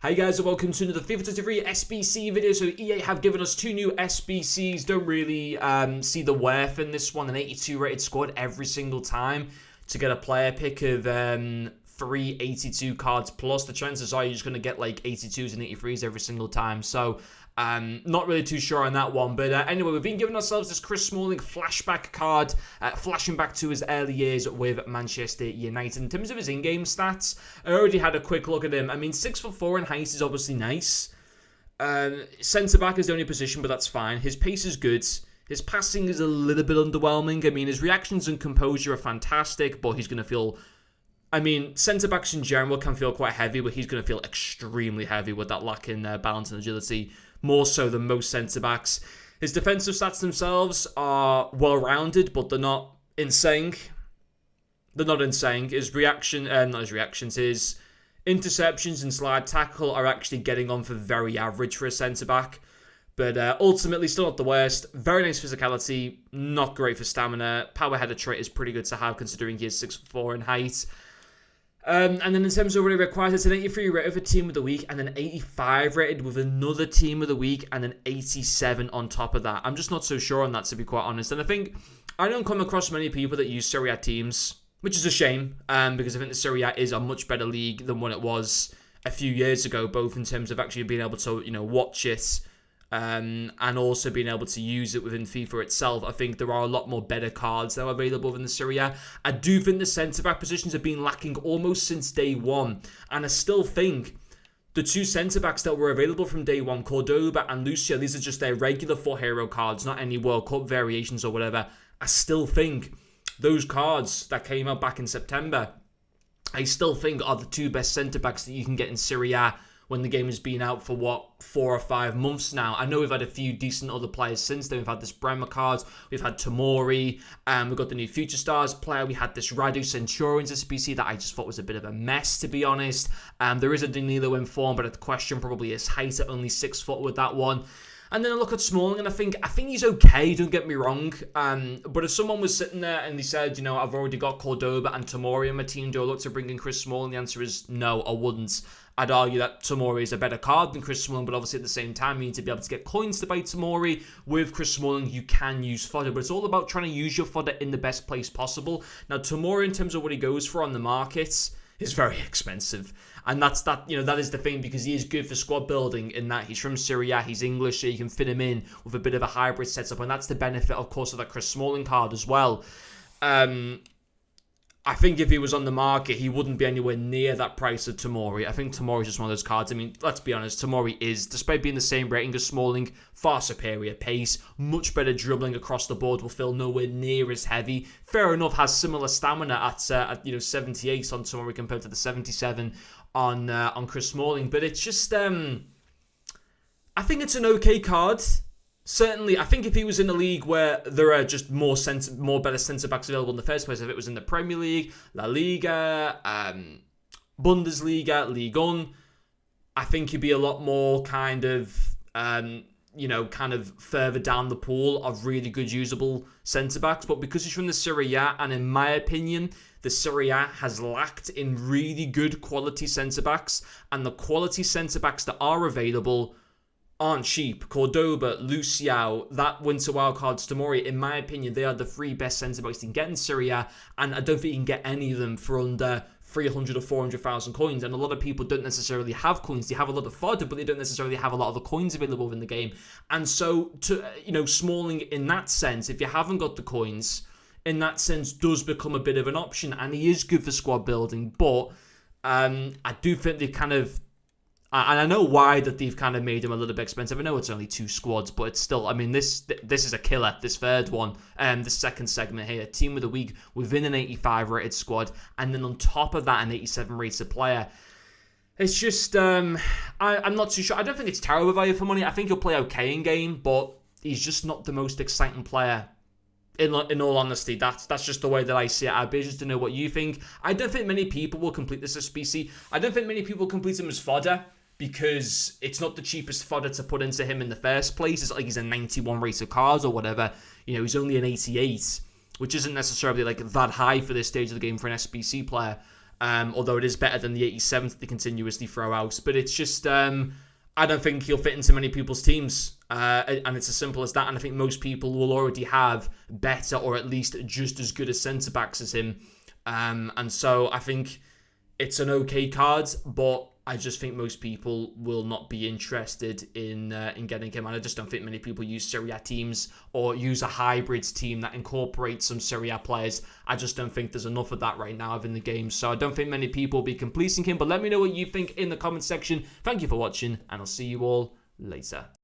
Hi guys and welcome to another FIFA 23 SBC video. So EA have given us two new SBCs. Don't really see the worth in this one. An 82 rated squad every single time to get a player pick of 382 cards plus. The chances are you're just going to get like 82s and 83s every single time. So not really too sure on that one. But anyway, we've been giving ourselves this Chris Smalling flashback card, flashing back to his early years with Manchester United. In terms of his in-game stats, I already had a quick look at him. I mean, 6'4" in height is obviously nice. Centre-back is the only position, but that's fine. His pace is good. His passing is a little bit underwhelming. I mean, his reactions and composure are fantastic, but he's going to feel... I mean, centre-backs in general can feel quite heavy, but he's going to feel extremely heavy with that lack in balance and agility, more so than most centre-backs. His defensive stats themselves are well-rounded, but they're not insane. They're not insane. His his interceptions and slide tackle are actually getting on for very average for a centre-back. But ultimately, still not the worst. Very nice physicality, not great for stamina. Power header trait is pretty good to have, considering he is 6'4" in height. And then in terms of what it requires, it's an 83 rated for Team of the Week, and an 85 rated with another Team of the Week, and an 87 on top of that. I'm just not so sure on that, to be quite honest. And I think I don't come across many people that use Serie A teams, which is a shame, because I think the Serie A is a much better league than what it was a few years ago, both in terms of actually being able to, watch it, and also being able to use it within FIFA itself. I think there are a lot more better cards that are available within the Serie A. I do think the centre-back positions have been lacking almost since day one, and I still think the two centre-backs that were available from day one, Cordoba and Lucio, these are just their regular 4 hero cards, not any World Cup variations or whatever. I still think those cards that came out back in September, I still think are the two best centre-backs that you can get in Serie A when the game has been out for, 4 or 5 months now. I know we've had a few decent other players since then. We've had this Bremer card, we've had Tomori, we've got the new Future Stars player, we had this Radu Centurions SBC that I just thought was a bit of a mess, to be honest. There is a Danilo in form, but the question probably is height at only 6 foot with that one. And then I look at Smalling and I think he's okay, don't get me wrong. But if someone was sitting there and they said, I've already got Cordoba and Tomori on my team, do I look to bring in Chris Smalling? The answer is no, I wouldn't. I'd argue that Tomori is a better card than Chris Smalling, but obviously at the same time, you need to be able to get coins to buy Tomori. With Chris Smalling, you can use fodder, but it's all about trying to use your fodder in the best place possible. Now, Tomori, in terms of what he goes for on the market, is very expensive. And that is the thing, because he is good for squad building in that he's from Serie A, he's English, so you can fit him in with a bit of a hybrid setup, and that's the benefit, of course, of that Chris Smalling card as well. I think if he was on the market, he wouldn't be anywhere near that price of Tomori. I think Tomori is just one of those cards. I mean, let's be honest, Tomori is, despite being the same rating as Smalling, far superior pace, much better dribbling across the board, will feel nowhere near as heavy. Fair enough, has similar stamina at 78 on Tomori compared to the 77 on Chris Smalling, but it's just I think it's an okay card. Certainly, I think if he was in a league where there are just more better centre-backs available in the first place, if it was in the Premier League, La Liga, Bundesliga, Ligue 1, I think he'd be a lot more kind of further down the pool of really good usable centre-backs. But because he's from the Serie A, and in my opinion, the Serie A has lacked in really good quality centre-backs, and the quality centre-backs that are available aren't cheap. Cordoba, Lucio, that winter wildcards, Tomori, in my opinion, they are the 3 best centre-backs you can get in Serie A, and I don't think you can get any of them for under 300 or 400,000 coins, and a lot of people don't necessarily have coins. They have a lot of fodder, but they don't necessarily have a lot of the coins available in the game. And so, Smalling, in that sense, if you haven't got the coins, in that sense, does become a bit of an option, and he is good for squad building, but I do think they kind of... And I know why that they've kind of made him a little bit expensive. I know it's only 2 squads, but it's still, I mean, this is a killer, this third one. The second segment here, Team of the Week within an 85 rated squad, and then on top of that, an 87 rated player. It's just, I'm not too sure. I don't think it's terrible value for money. I think he'll play okay in game, but he's just not the most exciting player. In all honesty, that's just the way that I see it. I'd be interested to know what you think. I don't think many people will complete this SBC. I don't think many people complete him as fodder, because it's not the cheapest fodder to put into him in the first place. It's like he's a 91 rated card or whatever. He's only an 88, which isn't necessarily like that high for this stage of the game for an SBC player. Although it is better than the 87 that they continuously throw out. But it's just, I don't think he'll fit into many people's teams. And it's as simple as that. And I think most people will already have better or at least just as good as centre-backs as him. And so I think it's an okay card, but I just think most people will not be interested in getting him. And I just don't think many people use Serie A teams or use a hybrid team that incorporates some Serie A players. I just don't think there's enough of that right now in the game. So I don't think many people will be completing him. But let me know what you think in the comment section. Thank you for watching, and I'll see you all later.